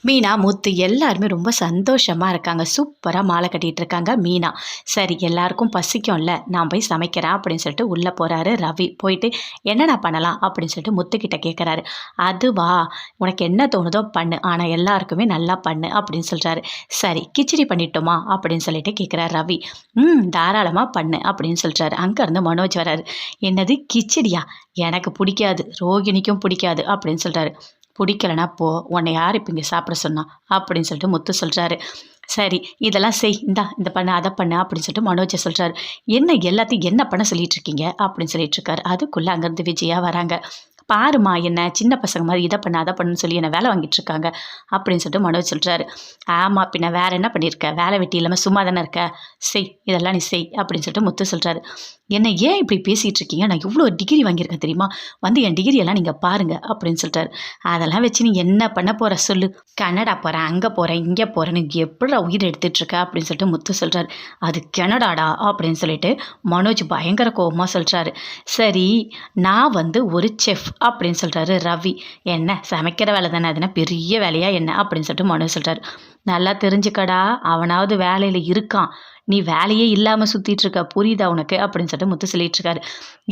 மீனா, முத்து எல்லாருமே ரொம்ப சந்தோஷமா இருக்காங்க. சூப்பரா மாலை கட்டிட்டு இருக்காங்க மீனா. சரி எல்லாருக்கும் பசிக்கும்ல, நான் போய் சமைக்கிறேன் அப்படின்னு சொல்லிட்டு உள்ள போறாரு ரவி. போயிட்டு என்னடா பண்ணலாம் அப்படின்னு சொல்லிட்டு முத்துக்கிட்ட கேட்குறாரு. அதுவா, உனக்கு என்ன தோணுதோ பண்ணு. ஆனா எல்லாருக்குமே நல்லா பண்ணு அப்படின்னு சொல்றாரு. சரி கிச்சடி பண்ணிட்டோமா அப்படின்னு சொல்லிட்டு கேட்குறாரு ரவி. தாராளமா பண்ணு அப்படின்னு சொல்றாரு. அங்கேருந்து மனோஜ் வராரு. என்னது கிச்சடியா? எனக்கு பிடிக்காது, ரோகிணிக்கும் பிடிக்காது அப்படின்னு சொல்றாரு. பிடிக்கலனா போ, உன்னை யார் இப்போ இங்கே சாப்பிட சொன்னா அப்படின்னு சொல்லிட்டு முத்து சொல்கிறாரு. சரி இதெல்லாம் செய், இந்த பண்ணு அதை பண்ணு அப்படின்னு சொல்லிட்டு மனோஜை சொல்கிறாரு. என்ன எல்லாத்தையும் என்ன பண்ண சொல்லிட்டு இருக்கீங்க அப்படின்னு சொல்லிட்டு இருக்காரு. அதுக்குள்ளே அங்கேருந்து விஜயா வராங்க. பாருமா என்ன சின்ன பசங்க மாதிரி இதை பண்ண அதை பண்ணுன்னு சொல்லி என்ன வேலை வாங்கிட்டு இருக்காங்க அப்படின்னு சொல்லிட்டு மனோஜ் சொல்கிறாரு. ஆமாம் பின்ன வேற என்ன பண்ணியிருக்க, வேலை வெட்டி இல்லாமல் சும்மா தானே இருக்க, செய் இதெல்லாம் நீ செய் அப்படின்னு சொல்லிட்டு முத்து சொல்கிறாரு. என்ன ஏன் இப்படி பேசிகிட்டு இருக்கீங்க, நான் இவ்வளோ டிகிரி வாங்கியிருக்கேன் தெரியுமா, வந்து என் டிகிரியெல்லாம் நீங்கள் பாருங்கள் அப்படின்னு சொல்லிட்டாரு. அதெல்லாம் வச்சு நீ என்ன பண்ண போகிற சொல்லு, கனடா போகிறேன் அங்கே போகிறேன் இங்கே போகிறேன்னு எப்படி உயிர் எடுத்துகிட்ருக்க அப்படின்னு சொல்லிட்டு முத்து சொல்கிறாரு. அது கனடாடா அப்படின்னு சொல்லிட்டு மனோஜ் பயங்கர கோபமாக சொல்கிறாரு. சரி நான் வந்து ஒரு செஃப் அப்படின்னு சொல்கிறாரு ரவி. என்ன சமைக்கிற வேலை தானே, அதுனா பெரிய வேலையா என்ன அப்படின்னு சொல்லிட்டு மனோஜ் சொல்கிறாரு. நல்லா தெரிஞ்சுக்கடா, அவனாவது வேலையில் இருக்கான், நீ வேலையே இல்லாமல் சுற்றிட்டு இருக்க, புரியுதா உனக்கு அப்படின்னு சொல்லிட்டு முத்து சொல்லிட்டு இருக்காரு.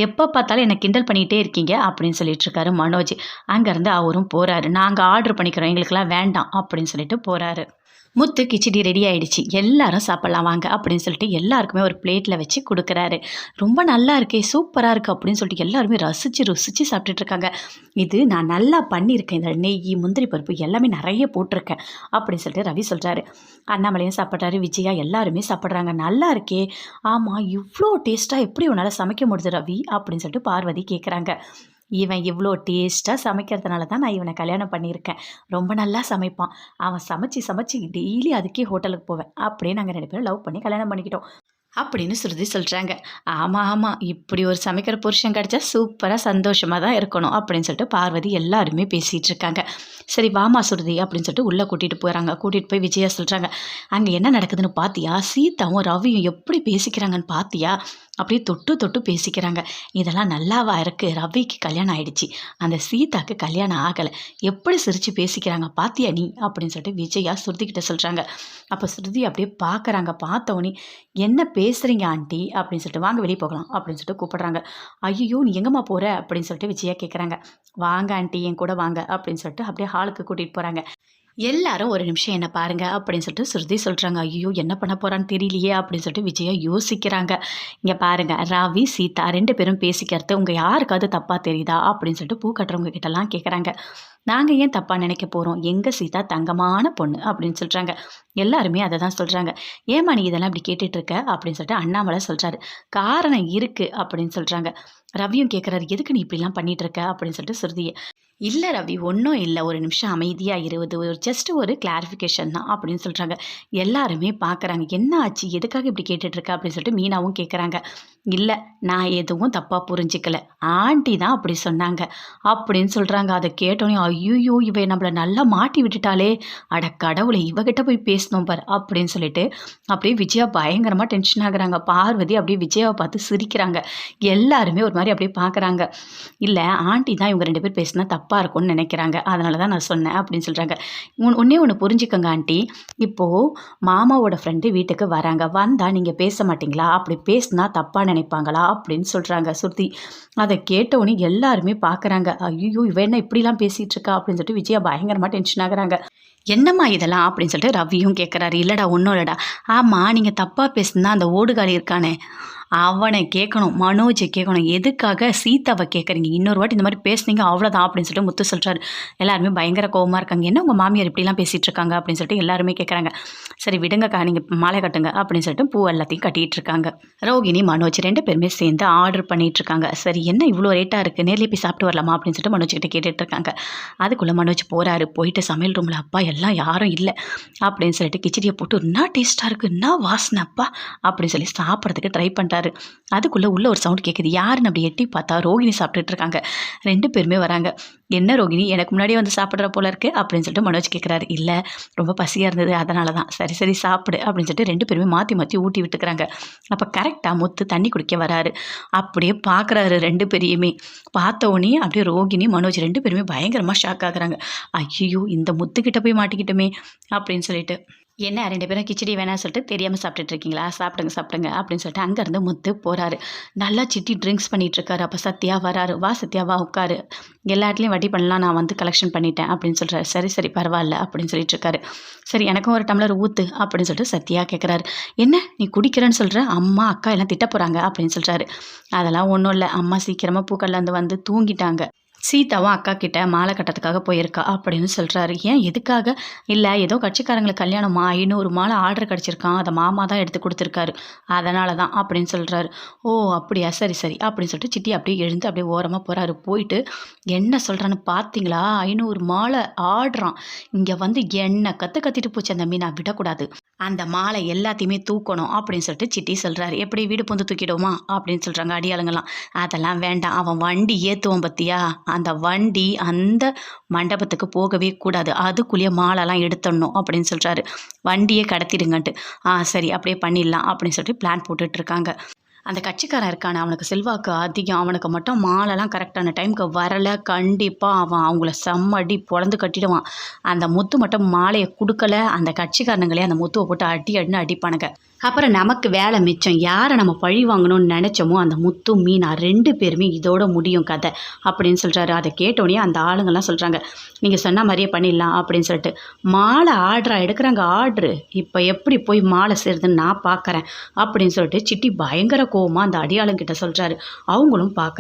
எப்போ பார்த்தாலும் என்னை கிண்டல் பண்ணிகிட்டே இருக்கீங்க அப்படின்னு சொல்லிட்டு இருக்காரு மனோஜ். அங்கேருந்து அவரும் போகிறாரு. நாங்கள் ஆர்டர் பண்ணிக்கிறோம், எங்களுக்கெல்லாம் வேண்டாம் அப்படின்னு சொல்லிட்டு போகிறாரு. முத்து கிச்சடி ரெடி ஆகிடுச்சு, எல்லாரும் சாப்பிட்லாம் வாங்க அப்படின்னு சொல்லிட்டு எல்லாருக்குமே ஒரு பிளேட்டில் வச்சு கொடுக்குறாரு. ரொம்ப நல்லா இருக்கே, சூப்பராக இருக்குது அப்படின்னு சொல்லிட்டு எல்லாருமே ரசித்து ருசித்து சாப்பிட்டுட்ருக்காங்க. இது நான் நல்லா பண்ணியிருக்கேன், இந்த நெய் முந்திரி பருப்பு எல்லாமே நிறைய போட்டிருக்கேன் அப்படின்னு சொல்லிட்டு ரவி சொல்கிறாரு. அண்ணாமலையும் சாப்பிட்றாரு, விஜயா எல்லாருமே சாப்பிட்றாங்க. நல்லா இருக்கே, ஆமாம் இவ்வளோ டேஸ்ட்டாக எப்படி உன்னால் சமைக்க முடியுது ரவி அப்படின்னு சொல்லிட்டு பார்வதி கேட்குறாங்க. இவன் இவ்வளோ டேஸ்ட்டாக சமைக்கிறதுனால தான் நான் இவனை கல்யாணம் பண்ணியிருக்கேன். ரொம்ப நல்லா சமைப்பான். அவன் சமைச்சு சமைச்சு டெய்லி அதுக்கே ஹோட்டலுக்கு போவேன். அப்படியே நாங்கள் 2 பேரும் லவ் பண்ணி கல்யாணம் பண்ணிக்கிட்டோம் அப்படின்னு ஸ்ருதி சொல்கிறாங்க. ஆமாம் ஆமாம், இப்படி ஒரு சமைக்கிற புருஷன் கிடச்சா சூப்பராக சந்தோஷமாக தான் இருக்கணும் அப்படின்னு சொல்லிட்டு பார்வதி எல்லாருமே பேசிகிட்டு இருக்காங்க. சரி வாமா ஸ்ருதி அப்படின்னு சொல்லிட்டு உள்ளே கூட்டிகிட்டு போகிறாங்க. கூட்டிகிட்டு போய் விஜயா சொல்கிறாங்க. அங்கே என்ன நடக்குதுன்னு பார்த்தியா, சீதாவும் ரவியும் எப்படி பேசிக்கிறாங்கன்னு பார்த்தியா, அப்படியே தொட்டு தொட்டு பேசிக்கிறாங்க. இதெல்லாம் நல்லாவா இருக்குது, ரவிக்கு கல்யாணம் ஆகிடுச்சி, அந்த சீதாவுக்கு கல்யாணம் ஆகலை, எப்படி சிரித்து பேசிக்கிறாங்க பார்த்தியா நீ அப்படின்னு சொல்லிட்டு விஜயா ஸ்ருதிக்கிட்ட சொல்கிறாங்க. அப்போ ஸ்ருதி அப்படியே பார்க்குறாங்க. பார்த்தவொன்னே என்ன பேசுகிறீங்க ஆண்டி அப்படின்னு சொல்லிட்டு, வாங்க வெளியே போகலாம் அப்படின்னு சொல்லிட்டு கூப்பிட்றாங்க. ஐயோ நீ எங்கம்மா போகிற அப்படின்னு சொல்லிட்டு விஜயா கேட்குறாங்க. வாங்க ஆண்டி என் கூட வாங்க அப்படின்னு சொல்லிட்டு அப்படியே ஹாலுக்கு கூட்டிகிட்டு போகிறாங்க. எல்லாரும் ஒரு நிமிஷம் என்ன பாருங்க அப்படின்னு சொல்லிட்டு ஸ்ருதி சொல்கிறாங்க. ஐயோ என்ன பண்ண போகிறான்னு தெரியலையே அப்படின்னு சொல்லிட்டு விஜயா யோசிக்கிறாங்க. இங்கே பாருங்க, ரவி சீதா 2 பேரும் பேசிக்கிறது உங்கள் யாருக்காவது தப்பாக தெரியுதா அப்படின்னு சொல்லிட்டு பூ கட்டுறவங்க கிட்டலாம் கேட்குறாங்க. நாங்கள் ஏன் தப்பாக நினைக்க போகிறோம், எங்கள் சீதா தங்கமான பொண்ணு அப்படின்னு சொல்கிறாங்க. எல்லாருமே அதை தான் சொல்கிறாங்க. ஏமா நீ இதெல்லாம் இப்படி கேட்டுட்ருக்க அப்படின்னு சொல்லிட்டு அண்ணாமலை சொல்கிறாரு. காரணம் இருக்குது அப்படின்னு சொல்கிறாங்க. ரவியும் கேட்குறாரு, எதுக்கு நீ இப்படிலாம் பண்ணிகிட்ருக்க அப்படின்னு சொல்லிட்டு ஸ்ருதியை. இல்லை ரவி ஒன்றும் இல்லை, ஒரு நிமிஷம் அமைதியாக இருவது, ஒரு ஜஸ்ட் ஒரு கிளாரிஃபிகேஷன் தான் அப்படின்னு சொல்கிறாங்க. எல்லாருமே பார்க்குறாங்க. என்ன ஆச்சு, எதுக்காக இப்படி கேட்டுட்ருக்க அப்படின்னு சொல்லிட்டு மீனாவும் கேட்குறாங்க. இல்லை நான் எதுவும் தப்பாக புரிஞ்சிக்கல, ஆண்டி தான் அப்படி சொன்னாங்க அப்படின்னு சொல்கிறாங்க. அதை கேட்டோன்னே ஐயோ இவ நம்மளை நல்லா மாட்டி விட்டுட்டாலே, அட கடவுளை இவகிட்ட போய் பேசணும் பார் அப்படின்னு சொல்லிட்டு அப்படியே விஜயா பயங்கரமாக டென்ஷன் ஆகுறாங்க. பார்வதி அப்படியே விஜயாவை பார்த்து சிரிக்கிறாங்க. எல்லாருமே ஒரு மாதிரி அப்படியே பார்க்குறாங்க. இல்லை ஆண்டி தான் இவங்க 2 பேர் பேசினா தப்பாக இருக்கும்னு நினைக்கிறாங்க, அதனால தான் நான் சொன்னேன் அப்படின்னு சொல்கிறாங்க. ஒன்றே ஒன்று புரிஞ்சுக்கோங்க ஆண்டி, இப்போது மாமாவோட ஃப்ரெண்டு வீட்டுக்கு வராங்க, வந்தால் நீங்கள் பேச மாட்டிங்களா, அப்படி பேசினா தப்பாக நினைப்பாங்களா அப்படின்னு சொல்கிறாங்க ஸ்ருதி. அதை கேட்டவுடனே எல்லாருமே பார்க்குறாங்க. ஐயோ இவ என்ன இப்படிலாம் பேசிகிட்டு இருக்கா அப்படின்னு சொல்லிட்டு விஜயா பயங்கரமாக டென்ஷன் ஆகுறாங்க. என்னம்மா இதெல்லாம் அப்படின்னு சொல்லிட்டு ரவியும் கேட்குறாரு. இல்லைடா ஒன்றும் இல்லைடா, ஆமாம் நீங்கள் தப்பாக பேசுனா அந்த ஓடுகாலி இருக்கானே அவனை கேட்கணும், மனோஜை கேட்கணும், எதுக்காக சீதாவை கேட்குறீங்க, இன்னொரு வாட்டி இந்த மாதிரி பேசுனீங்க அவ்வளோதான் அப்படின்னு சொல்லிட்டு முத்து சொல்கிறாரு. எல்லாருமே பயங்கர கோவமாக இருக்காங்க. என்ன உங்கள் மாமியார் இப்படிலாம் பேசிகிட்டு இருக்காங்க அப்படின்னு சொல்லிட்டு எல்லாருமே கேட்குறாங்க. சரி விடுங்கக்கா, நீங்கள் மாலை கட்டுங்க அப்படின்னு சொல்லிட்டு பூ எல்லாத்தையும் கட்டிகிட்டு இருக்காங்க. ரோகிணி மனோஜ் 2 பேருமே சேர்ந்து ஆர்டர் பண்ணிகிட்டு இருக்காங்க. சரி என்ன இவ்வளோ ரேட்டாக இருக்குது, நேர்லேயே போய் சாப்பிட்டு வரலாமா அப்படின்னு சொல்லிட்டு மனோஜ் கிட்ட கேட்டுட்டு இருக்காங்க. அதுக்குள்ளே மனோஜ் போகிறாரு. போயிட்டு சமையல் ரூமில் அப்பா எல்லாம் யாரும் இல்லை அப்படின்னு சொல்லிட்டு கிச்சடியை போட்டு என்ன டேஸ்ட்டாக இருக்குது, என்ன வாசனை அப்பா அப்படின்னு சொல்லி சாப்பிட்றதுக்கு ட்ரை பண்ணுறாரு. போகிறாரு. அதுக்குள்ளே உள்ள ஒரு சவுண்ட் கேட்குது. யாருன்னு அப்படி எட்டி பார்த்தா ரோகிணி சாப்பிட்டுட்டு இருக்காங்க. 2 பேருமே வராங்க. என்ன ரோகிணி, எனக்கு முன்னாடியே வந்து சாப்பிட்ற போல இருக்கு அப்படின்னு சொல்லிட்டு மனோஜ் கேட்குறாரு. இல்லை, ரொம்ப பசியாக இருந்தது, அதனால தான். சரி சரி சாப்பிடு அப்படின்னு சொல்லிட்டு 2 பேருமே மாற்றி மாற்றி ஊட்டி விட்டுக்கிறாங்க. அப்போ கரெக்டாக முத்து தண்ணி குடிக்க வராரு. அப்படியே பார்க்குறாரு 2 பேரையுமே. பார்த்த உடனே அப்படியே ரோகிணி மனோஜ் 2 பேருமே பயங்கரமாக ஷாக் ஆகுறாங்க. ஐயோ, இந்த முத்துக்கிட்ட போய் மாட்டிக்கிட்டோமே அப்படின்னு சொல்லிட்டு. என்ன 2 பேரும் கிச்சடி வேணாம்னு சொல்லிட்டு தெரியாமல் சாப்பிட்டுட்டு இருக்கீங்களா? சாப்பிடுங்க சாப்பிடுங்க அப்படின்னு சொல்லிட்டு அங்கேருந்து முத்து போகிறாரு. நல்லா சிட்டி ட்ரிங்க்ஸ் பண்ணிகிட்டு இருக்காரு. அப்போ சத்யா வராரு. வா சத்யா வா உட்காரு, எல்லா இடத்துலையும் வட்டி பண்ணலாம், நான் வந்து கலெக்ஷன் பண்ணிட்டேன் அப்படின்னு சொல்கிறாரு. சரி சரி பரவாயில்ல அப்படின்னு சொல்லிட்டு இருக்காரு. சரி எனக்கும் ஒரு டம்ளர் ஊற்று அப்படின்னு சொல்லிட்டு சத்யா கேட்குறாரு. என்ன நீ குடிக்கிறேன்னு சொல்கிற, அம்மா அக்கா எல்லாம் திட்ட போகிறாங்க அப்படின்னு சொல்கிறாரு. அதெல்லாம் ஒன்றும் இல்லை, அம்மா சீக்கிரமாக பூக்கள்லேருந்து வந்து தூங்கிட்டாங்க, சீதாவும் அக்கா கிட்ட மாலை கட்டத்துக்காக போயிருக்கா அப்படின்னு சொல்கிறாரு. ஏன் எதுக்காக? இல்லை, ஏதோ கட்சிக்காரங்களுக்கு கல்யாணமா 500 மாலை ஆர்டர் கிடச்சிருக்கான், அதை மாமா தான் எடுத்து கொடுத்துருக்காரு, அதனால தான் அப்படின்னு சொல்கிறாரு. ஓ அப்படியா, சரி சரி அப்படின்னு சொல்லிட்டு சிட்டி அப்படியே எழுந்து அப்படியே ஓரமாக போகிறாரு. போயிட்டு என்ன சொல்கிறான்னு பார்த்தீங்களா, 500 மாலை ஆடுறான், இங்கே வந்து என்ன கத்திட்டு போச்சு அந்த மீனா, விடக்கூடாது, அந்த மாலை எல்லாத்தையுமே தூக்கணும் அப்படின்னு சொல்லிட்டு சிட்டி சொல்கிறாரு. எப்படி வீடு புந்து தூக்கிடுவோமா அப்படின்னு சொல்கிறாங்க அடியாளுங்கெல்லாம். அதெல்லாம் வேண்டாம், அவன் வண்டி ஏற்றுவோம் பற்றியா, அந்த வண்டி அந்த மண்டபத்துக்கு போகவே கூடாது, அதுக்குள்ளேயே மாலைலாம் எடுத்துடணும் அப்படின்னு சொல்கிறாரு. வண்டியே கடத்திடுங்கன்ட்டு. சரி அப்படியே பண்ணிடலாம் அப்படின்னு சொல்லிட்டு பிளான் போட்டுட்ருக்காங்க. அந்த கட்சிக்காரன் இருக்கானே, அவனுக்கு செல்வாக்கு அதிகம். அவனுக்கு மட்டும் மாலைலாம் கரெக்டான டைமுக்கு வரலை, கண்டிப்பாக அவன் அவங்கள செம்மடி பொழந்து கட்டிடுவான். அந்த முத்து மட்டும் மாலையை கொடுக்கல, அந்த கட்சிக்காரனுங்களே அந்த முத்துவை போட்டு அடின்னு அடிப்பானுங்க. அப்புறம் நமக்கு வேலை மிச்சம். யாரை நம்ம பழி வாங்கணும்னு நினச்சோமோ அந்த முத்து மீனா 2 பேருமே இதோட முடியும் கதை அப்படின்னு சொல்கிறாரு. அதை கேட்டோடனே அந்த ஆளுங்கள்லாம் சொல்கிறாங்க, நீங்கள் சொன்ன மாதிரியே பண்ணிடலாம் அப்படின்னு சொல்லிட்டு. மாலை எடுக்கிறாங்க ஆர்டரு, இப்போ எப்படி போய் மாலை செய்கிறதுன்னு நான் பார்க்குறேன் அப்படின்னு சொல்லிட்டு சிட்டி பயங்கர கோவமாக அந்த அடியாளுங்கிட்ட சொல்கிறாரு. அவங்களும் பார்க்குறாங்க.